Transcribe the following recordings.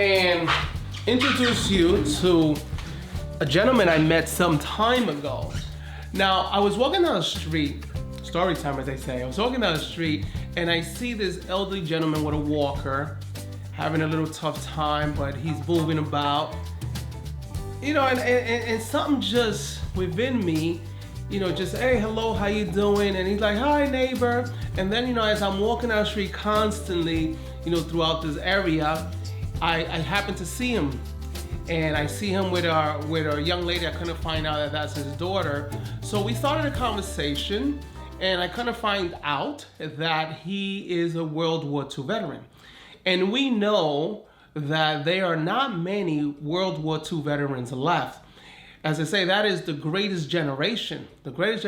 and introduce you to a gentleman I met some time ago. Now, I was walking down the street, story time as they say, I was walking down the street and I see this elderly gentleman with a walker, having a little tough time, but he's moving about. You know, and something just within me, you know, just, hey, hello, how you doing? And he's like, hi, neighbor. And then, you know, as I'm walking down the street constantly, you know, throughout this area, I happen to see him. And I see him with a young lady. I couldn't find out that that's his daughter. So we started a conversation, and I couldn't find out that he is a World War II veteran. And we know that there are not many World War II veterans left. As I say, that is the greatest generation, the greatest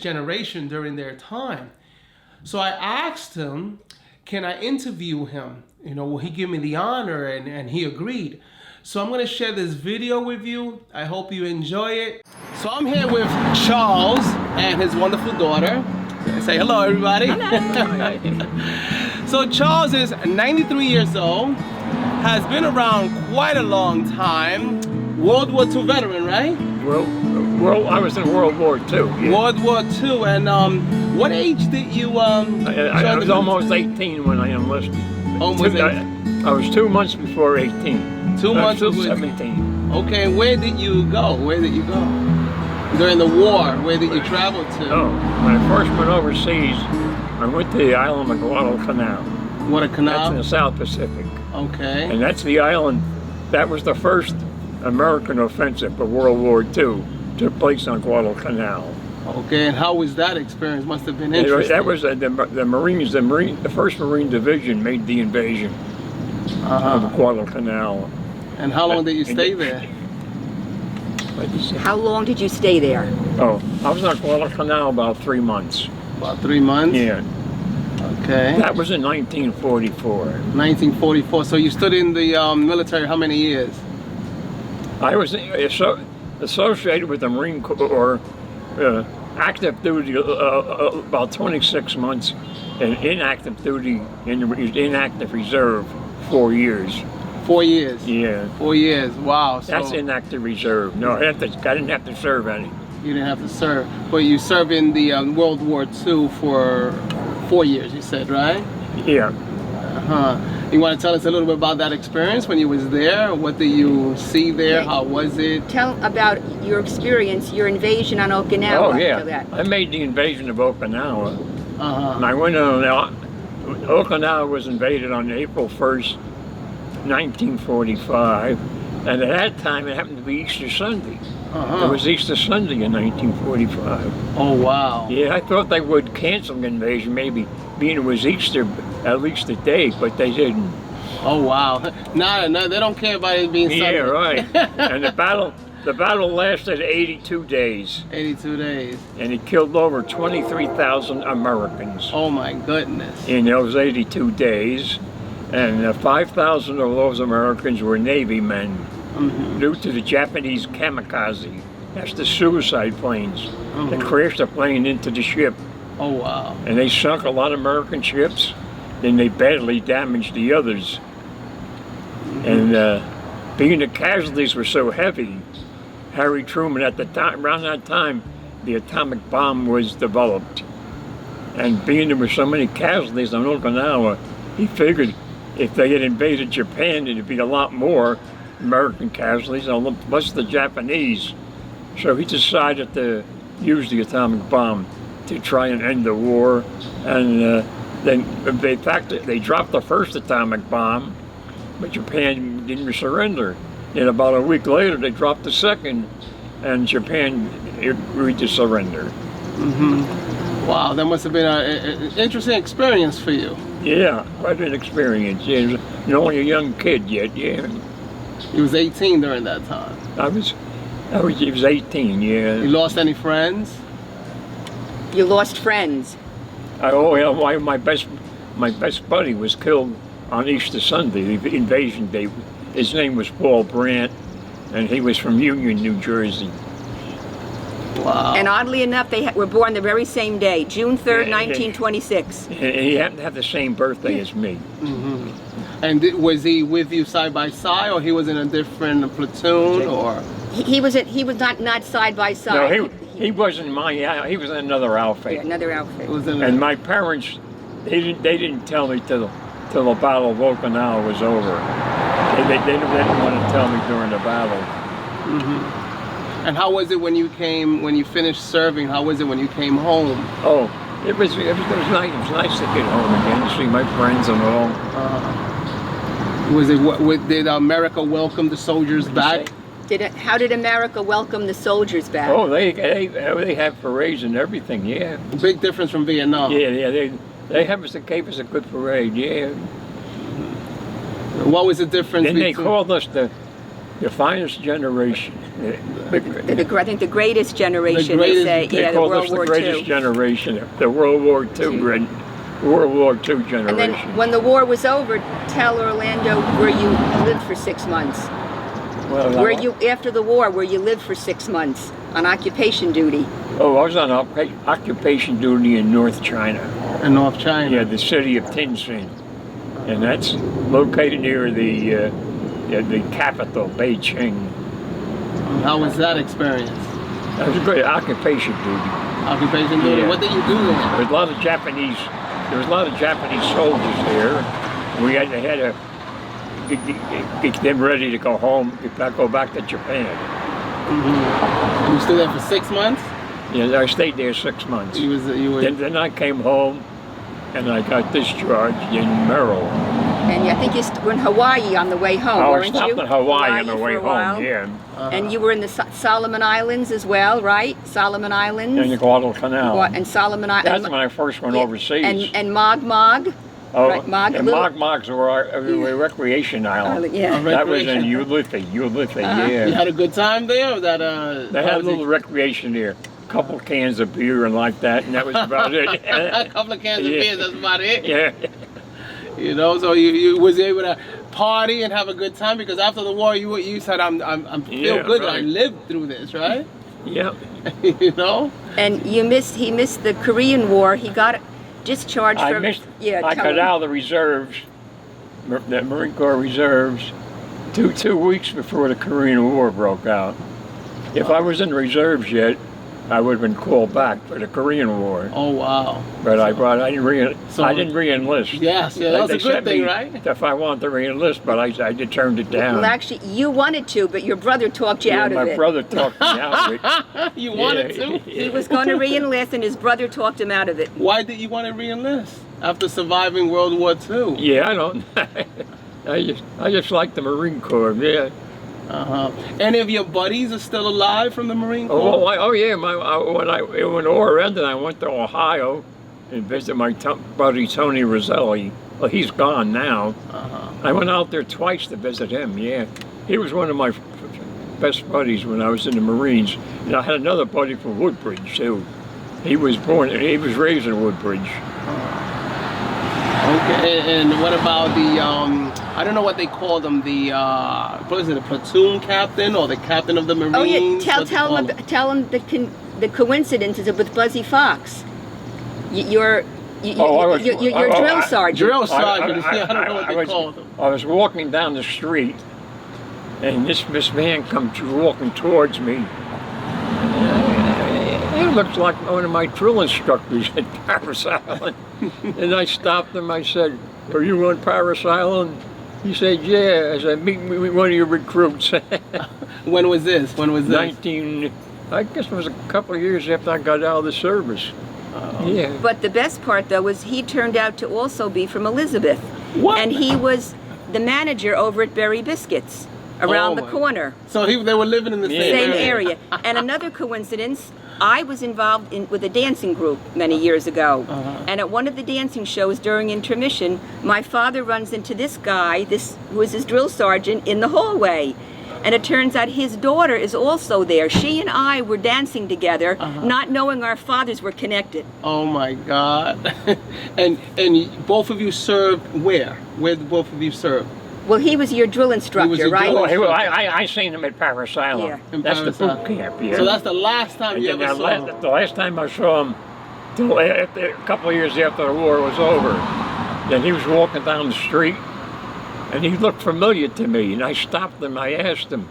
generation during their time. So I asked him, can I interview him? You know, will he give me the honor? And he agreed. So I'm gonna share this video with you. I hope you enjoy it. So I'm here with Charles and his wonderful daughter. Say hello, everybody. Hello. So Charles is 93 years old, has been around quite a long time. World War II veteran, right? I was in World War II. Yeah. World War II, and what age did you I was almost 18 when I enlisted. I was 2 months before 18. 2 months before 17. Okay, where did you go? Where did you go? During the war, where did you travel to? Oh, when I first went overseas, I went to the island of Guadalcanal. What a canal? That's in the South Pacific. Okay. And that's the island, that was the first American offensive of World War II, took place on Guadalcanal. Okay, and how was that experience? Must have been interesting. That was the Marines, the first Marine Division made the invasion of Guadalcanal. And how long did you stay there? How long did you stay there? Oh, I was on Guadalcanal about 3 months. About 3 months? Yeah. Okay. That was in 1944. 1944. So you stood in the military how many years? I was associated with the Marine Corps, active duty about 26 months, and inactive duty in inactive reserve 4 years. 4 years? Yeah. 4 years, wow. So that's inactive reserve. No, I didn't have to serve any. You didn't have to serve, but you served in the World War II for 4 years, you said, right? Yeah. You want to tell us a little bit about that experience when you was there? What did you see there? How was it? Tell about your experience, your invasion on Okinawa. Oh yeah, I made the invasion of Okinawa. And I went on. Okinawa was invaded on April 1st, 1945, and at that time it happened to be Easter Sunday. It was Easter Sunday in 1945. Oh wow. Yeah, I thought they would cancel the invasion, maybe being it was Easter at least a day, but they didn't. Oh wow. No, they don't care about it being Sunday. Yeah, right. And the battle lasted 82 days. 82 days. And it killed over 23,000 Americans. Oh my goodness. In those 82 days. And 5,000 of those Americans were Navy men. Due to the Japanese kamikaze. That's the suicide planes that crashed the plane into the ship. Oh wow. And they sunk a lot of American ships, then they badly damaged the others. And being the casualties were so heavy, Harry Truman at the time, around that time, the atomic bomb was developed. And being there were so many casualties on Okinawa, he figured if they had invaded Japan, it'd be a lot more American casualties, plus the Japanese. So he decided to use the atomic bomb to try and end the war. And then they dropped the first atomic bomb, but Japan didn't surrender. And about a week later, they dropped the second, and Japan agreed to surrender. Wow, that must have been an interesting experience for you. Yeah, quite an experience. Yeah, you're only a young kid yet, yeah. He was 18 during that time. He was 18, yeah. You lost any friends? You lost friends. My best buddy was killed on Easter Sunday, the invasion day. His name was Paul Brandt, and he was from Union, New Jersey. Wow. And oddly enough, they were born the very same day, June 3rd, 1926. And he happened to have the same birthday as me. And was he with you side by side, or he was in a different platoon, or? He was not side by side. No, he wasn't he was in another outfit. Yeah, another outfit. It was in And my parents, they didn't tell me till the Battle of Okinawa was over. They didn't want to tell me during the battle. And how was it when you finished serving? How was it when you came home? Oh, it was nice. It was nice to get home again, to see my friends and all. Did America welcome the soldiers back? How did America welcome the soldiers back? Oh, they have parades and everything. Yeah. Big difference from Vietnam. Yeah. They gave us a good parade. Yeah. What was the difference? Then they called us the finest generation. I think the greatest generation, they say. They Yeah, the called World us the War greatest II. generation, the World War II generation. And then when the war was over, tell Orlando where you lived for 6 months. Well, After the war, where you lived for 6 months on occupation duty. Oh, I was on occupation duty in North China. In North China. Yeah, the city of Tientsin, and that's located near the capital, Beijing. How was that experience? That was a great occupation duty. Occupation duty. Yeah. What did you do there? There was a lot of Japanese soldiers there. We had to get them ready to go home, go back to Japan. You stayed there for 6 months? Yeah, I stayed there 6 months. Then I came home, and I got discharged in Merrill. And I think you were in Hawaii on the way home, I weren't stopped you? in Hawaii on the way for a while. home, yeah. And you were in the Solomon Islands as well, right? Solomon Islands. In the Guadalcanal. And Solomon Islands. That's when I first went overseas. And Mog Mog. Oh, right, Mog, and Mog's were a recreation island. Yeah. That was in Ulithi, yeah. You had a good time there? Or that, They had a little recreation there. A couple of cans of beer and like that, and that was about it. A couple of cans of beer, that's about it? Yeah. You know, so you was able to party and have a good time, because after the war you said I'm feel good that I lived through this, right? Yeah. You know? And he missed the Korean War. He got discharged I from got out of the reserves, the Marine Corps reserves, two weeks before the Korean War broke out. If I was in the reserves yet, I would have been called back for the Korean War. Oh wow! But I didn't re-enlist. Yes, yeah, that's a good thing, right? If I wanted to re-enlist, but I turned it down. Well, actually, you wanted to, but your brother talked you out of it. My brother talked me out of it. You wanted to? He was going to re-enlist, and his brother talked him out of it. Why did you want to re-enlist after surviving World War II? Yeah, I don't. I just like the Marine Corps. Yeah. Any of your buddies are still alive from the Marine Corps? Yeah. When the war ended, I went to Ohio and visited my buddy Tony Roselli. Well, he's gone now. I went out there twice to visit him. Yeah, he was one of my best buddies when I was in the Marines. And I had another buddy from Woodbridge too. He was raised in Woodbridge. Okay, and what about the, I don't know what they call them, the, what is it, a platoon captain or the captain of the Marines? Oh yeah, tell him the coincidences with Buzzy Fox. Your drill sergeant. Drill sergeant, I don't know what they call them. I was walking down the street, and this man comes walking towards me. He looks like one of my drill instructors at Parris Island. And I stopped him. I said, "Are you on Parris Island?" He said, "Yeah." I said, "Meet me with one of your recruits." When was this? I guess it was a couple of years after I got out of the service. Yeah. But the best part, though, was he turned out to also be from Elizabeth. What? And he was the manager over at Berry Biscuits, around the corner. So they were living in the Same area. And another coincidence, I was involved with a dancing group many years ago. And at one of the dancing shows during intermission, my father runs into this guy, who was his drill sergeant, in the hallway. And it turns out his daughter is also there. She and I were dancing together, not knowing our fathers were connected. Oh my God. and both of you served where? Where did both of you serve? Well, he was your drill instructor, right? I seen him at Parris Island. Yeah. That's the boot camp, yeah. So that's the last time you ever saw him? The last time I saw him, a couple of years after the war was over, then he was walking down the street, And he looked familiar to me, and I stopped him. I asked him,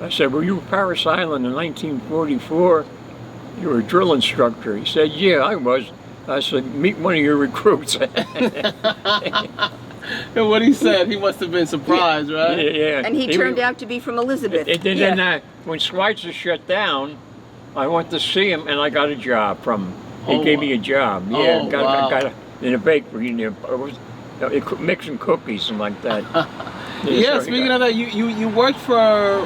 I said, were you Paris Island in 1944? You were a drill instructor. He said, yeah, I was. I said, meet one of your recruits. And what he said, he must have been surprised, right? Yeah. And he turned out to be from Elizabeth. And then when Schweitzer shut down, I went to see him, and I got a job from him. He Oh, gave me a job. Yeah, oh, got in a bakery. Mixing cookies and like that. Yeah, so speaking of that, you worked for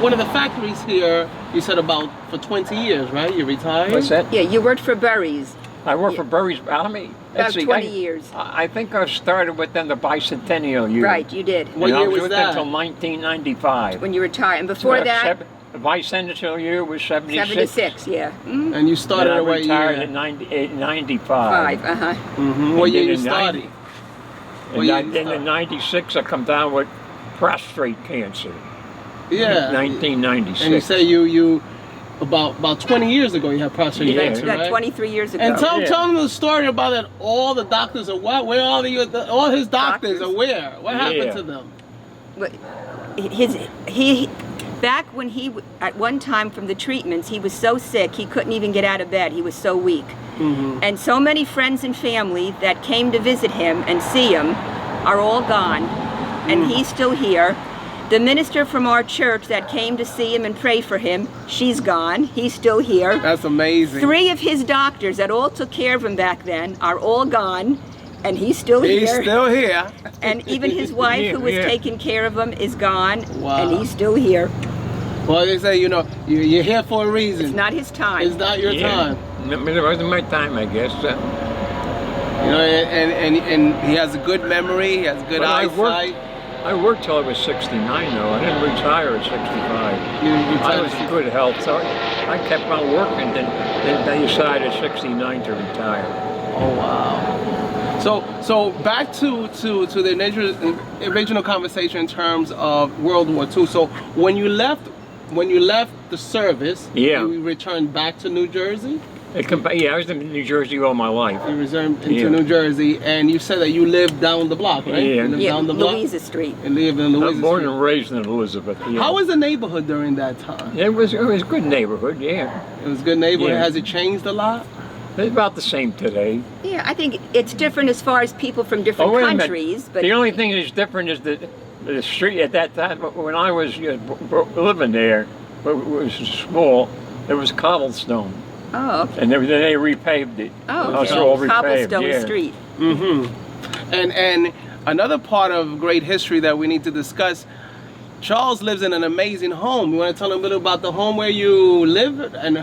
one of the factories here, you said about for 20 years, right? You retired? What's that? Yeah, you worked for Burry's. I worked for Burry's. How many? About 20 years. I think I started with them the bicentennial year. Right, you did. What And I year was was with that? them until 1995. When you retired. And before that, The bicentennial year was 76. 76, yeah. Mm-hmm. And you started And I at what retired year? in 95. 5, uh-huh. Mm-hmm. What And year then you in started? What And year you then in started? 96, I come down with prostate cancer. Yeah. 1996. And you say you about 20 years ago you had prostate Yeah. cancer, About right? 23 years ago. And tell Yeah. them the story about that. All the doctors are what? Where all all his doctors Doctors? are where? What happened Yeah. to them? But back when at one time from the treatments, he was so sick he couldn't even get out of bed. He was so weak. Mm-hmm. And so many friends and family that came to visit him and see him are all gone, and he's still here. The minister from our church that came to see him and pray for him, she's gone. He's still here. That's amazing. 3 of his doctors that all took care of him back then are all gone, and he's still here. He's still here. And even his wife, Yeah, who was yeah. taking care of him, is gone, Wow. and he's still here. Well, they say, you're here for a reason. It's not his time. It's not your time. It wasn't my time, I guess. And he has a good memory. He has good But eyesight. I worked till I was 69, though. I didn't retire at 65. You I retired was at in good health, so I kept on working. Then I decided at 69 to retire. Oh wow! So back to the original conversation in terms of World War II. So when you left the service, Yeah. you returned back to New Jersey. I was in New Jersey all my life. You returned into Yeah. New Jersey, and you said that you lived down the block, right? Yeah. You lived Yeah, down the block. Louisa Street. And lived in Louisa I'm born Street. and raised in Elizabeth. Yeah. How was the neighborhood during that time? It was a good neighborhood, yeah. It was a good neighborhood. Yeah. Has it changed a lot? It's about the same today. Yeah, I think it's different as far as people from different wait a minute. countries, but The only thing that's different is the street at that time, when I was living there, it was small, it was cobblestone. oh, okay. And then they repaved it. Oh, It's okay. all repaved, Cobblestone yeah. Street. And another part of great history that we need to discuss. Charles lives in an amazing home. You want to tell him a little about the home where you live, and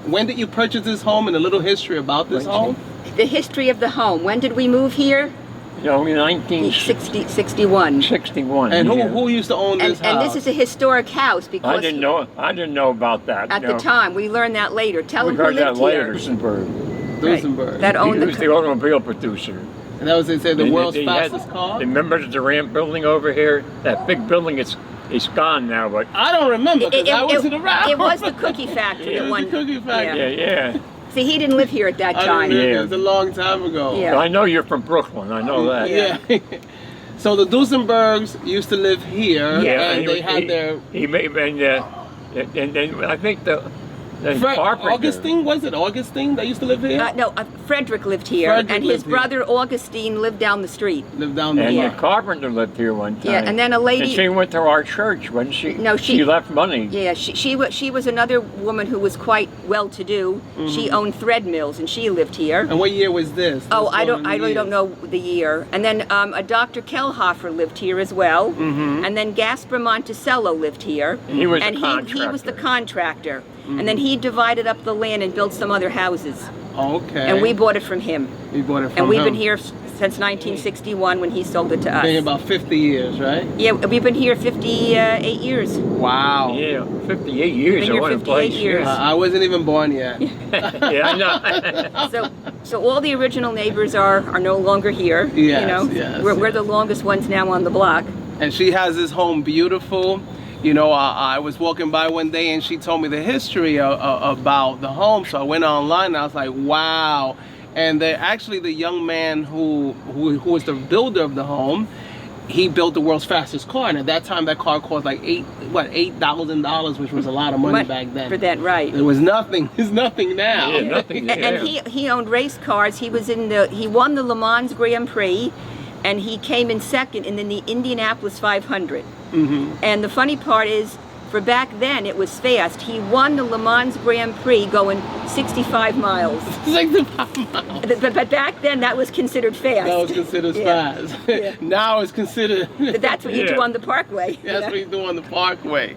when did you purchase this home, and a little history about this home? The history of the home. When did we move here? In 1961. 61. And yeah. who used to own this And house? this is a historic house because I didn't know about that. at the time. We learned that later. Tell We him who heard that lived later. here. Duesenberg. Right. Duesenberg. That He owned was the. the automobile producer. And that was, they said, the And world's he had- fastest car? Remember the Durant building over here? That big building, it's gone now, but I don't remember because I wasn't around. It was the cookie factory. It at was the one. cookie factory. yeah. See, he didn't live here at that I time. don't remember. Yeah. It was a long time ago. Yeah. But I know you're from Brooklyn. I know that. Yeah. So the Duesenbergs used to live here, Yeah. and they had their He made and I think the Carpenter. Augustine, was it Augustine that used to live here? No, Frederick lived here, Frederick and his lived here. brother Augustine lived down the street. Lived down the And block. the Carpenter lived here one time. Yeah, and then a lady- And she went to our church, wasn't she? No, she- left money. Yeah, she was another woman who was quite well-to-do. She owned thread mills, and she lived here. And what year was this? Oh, Let's I go don't. in the I really years. don't know the year. And then a Dr. Kellhofer lived here as well. And then Gaspar Monticello lived here. He was and a he was the contractor. contractor. And then he divided up the land and built some other houses. Okay. And we bought it from him. We bought it from And we've him. been here since 1961 when he sold it to us. Been here about 50 years, right? Yeah, we've been here 58 years. Wow. Yeah, 58 years. Been here what a 58 place. years. I wasn't even born yet. Yeah, I know. So all the original neighbors are no longer here. Yes, you know, yes, we're the longest ones now on the block. And she has this home beautiful. You know, I was walking by one day and she told me the history about the home. So I went online and I was like, wow. And actually the young man who was the builder of the home, he built the world's fastest car, and at that time that car cost like $8,000, which was a lot of money back then. For that, right. There was nothing. There's nothing now. Yeah, nothing. And he owned race cars. He won the Le Mans Grand Prix, and he came in second in the Indianapolis 500. And the funny part is, for back then, it was fast. He won the Le Mans Grand Prix going 65 miles. 65 miles. But back then, that was considered fast. That was considered fast. Yeah. Now it's considered. That's what you do on the Parkway. That's what you do on the Parkway.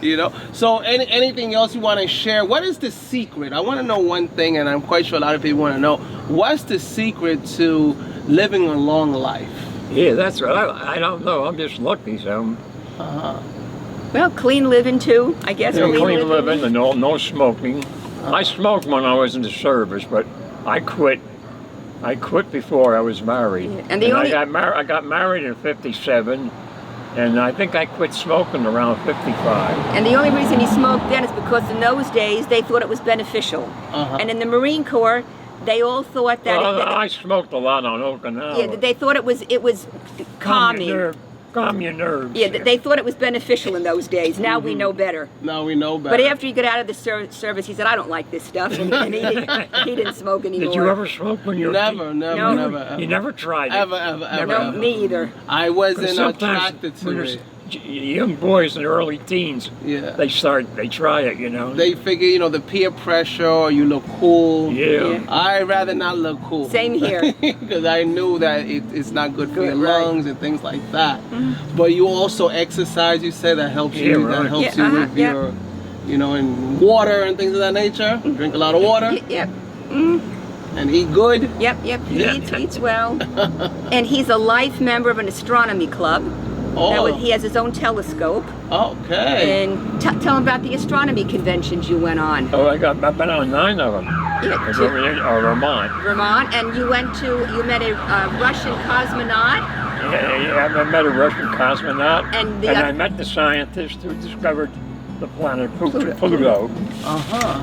You know. So, anything else you want to share? What is the secret? I want to know one thing, and I'm quite sure a lot of people want to know. What's the secret to living a long life? Yeah, that's right. I don't know. I'm just lucky, so. Well, clean living too, I guess. Yeah, clean living and no smoking. I smoked when I was in the service, but I quit. I quit before I was married. Yeah. And I got married in '57, and I think I quit smoking around '55. And the only reason he smoked then is because in those days they thought it was beneficial. And in the Marine Corps, they all thought that. I smoked a lot on Okinawa. Yeah, they thought it was calming. Calm your nerves. Yeah, they thought it was beneficial in those days. Now we know better. Now we know better. But after he got out of the service, he said, "I don't like this stuff," and he didn't smoke anymore. Did you ever smoke when you were Never. You never tried it? Ever. No, me either. I wasn't Sometimes attracted to when it. young boys in their early teens, they try it, you know. They figure, you know, the peer pressure, or you look cool. Yeah. I'd rather not look cool. Same here. Because I knew that it's not good for your lungs and things like that. But you also exercise, you said, that helps you. That helps you with your, you know, and water and things of that nature. Drink a lot of water. Yep. And eat good. Yep. He eats well. And he's a life member of an astronomy club. He has his own telescope. Okay. And tell him about the astronomy conventions you went on. Oh, I've been on 9 of them. Yeah, Vermont. Vermont, and you met a Russian cosmonaut. Yeah, I met a Russian cosmonaut, and I met the scientist who discovered the planet Pluto.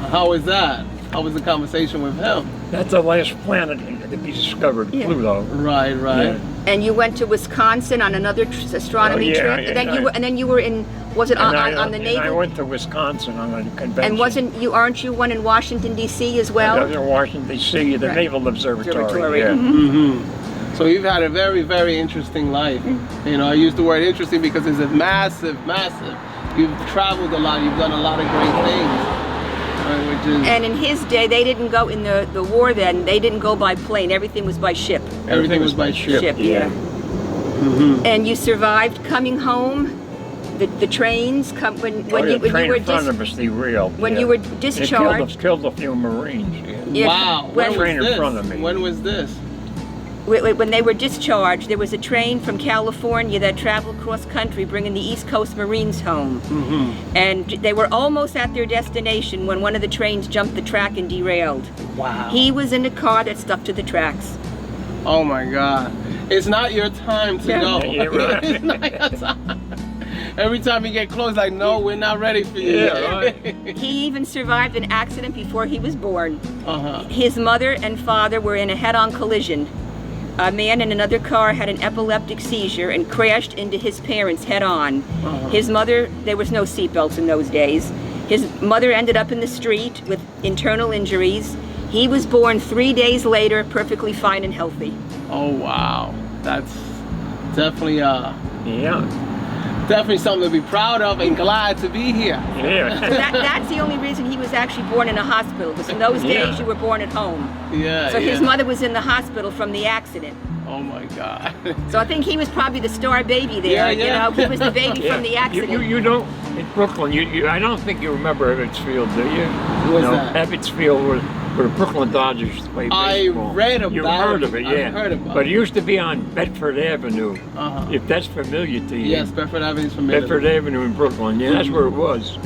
How was that? How was the conversation with him? That's the last planet to be discovered, Pluto. Right. Yeah. And you went to Wisconsin on another astronomy trip. And then you were in. Was it on the naval? I went to Wisconsin on a convention. And aren't you one in Washington D.C. as well? I was in Washington D.C. the Naval Observatory. Yeah. So you've had a very, very interesting life. You know, I use the word interesting because it's a massive. You've traveled a lot. You've done a lot of great things. And in his day, they didn't go in the war then. They didn't go by plane. Everything was by ship. Everything was by ship. Yeah. And you survived coming home. The trains come when you were in front of us derailed. When you were discharged. It killed a few Marines. Yeah. Wow. When train in front of me. When was this? When they were discharged, there was a train from California that traveled cross country bringing the East Coast Marines home. And they were almost at their destination when one of the trains jumped the track and derailed. Wow. He was in a car that stuck to the tracks. Oh my God. It's not your time to go. Yeah, right. It's not your time. Every time you get close, like, no, we're not ready for you. Yeah, right. He even survived an accident before he was born. His mother and father were in a head-on collision. A man in another car had an epileptic seizure and crashed into his parents head-on. His mother, there was no seatbelts in those days. His mother ended up in the street with internal injuries. He was born 3 days later, perfectly fine and healthy. Oh, wow. That's definitely, definitely something to be proud of and glad to be here. Yeah. That's the only reason he was actually born in a hospital, because in those days you were born at home. Yeah. So his mother was in the hospital from the accident. Oh my God. So I think he was probably the star baby there. You know, he was the baby from the accident. You don't, in Brooklyn, I don't think you remember Ebbets Field, do you? What's that? Ebbets Field where the Brooklyn Dodgers play baseball. I read about it. You heard of it, yeah. I've heard about but it. It used to be on Bedford Avenue, if that's familiar to you. Yes, Bedford Avenue is familiar. Bedford Avenue in Brooklyn, yeah, that's where it was.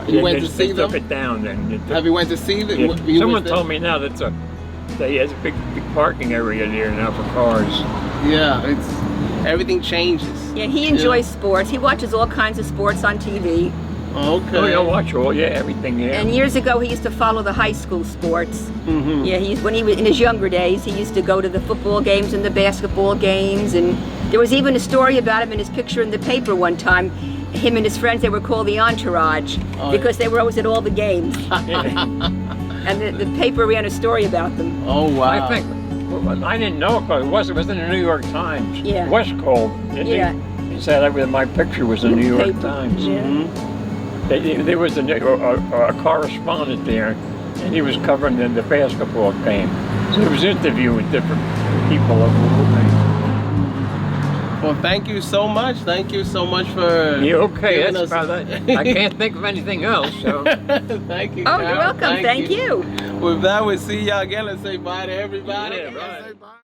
You went to see they them? took it down. Have you went to see them? Yeah. Someone told me now that there's a big parking area there now for cars. Yeah, everything changes. Yeah, he enjoys sports. He watches all kinds of sports on TV. Okay. Oh, yeah, watch everything, yeah. And years ago, he used to follow the high school sports. Yeah, when he was in his younger days, he used to go to the football games and the basketball games and There was even a story about him and his picture in the paper one time. Him and his friends, they were called the Entourage because they were always at all the games. And the paper ran a story about them. Oh wow. I think, I didn't know it, but it was in the New York Times. Yeah. West called, didn't Yeah. he? He said my picture was in the New York Paper. Times. Yeah. There was a correspondent there, and he was covering the basketball game. So he was interviewing different people of the movement. Well, thank you so much. Thank you so much for. You okay? giving That's us- about it. I can't think of anything else. So. Thank you. Oh, Carol. you're welcome. Thank you. With that, we'll see y'all again. Let's say bye to everybody. Yeah, bye. Let's say bye.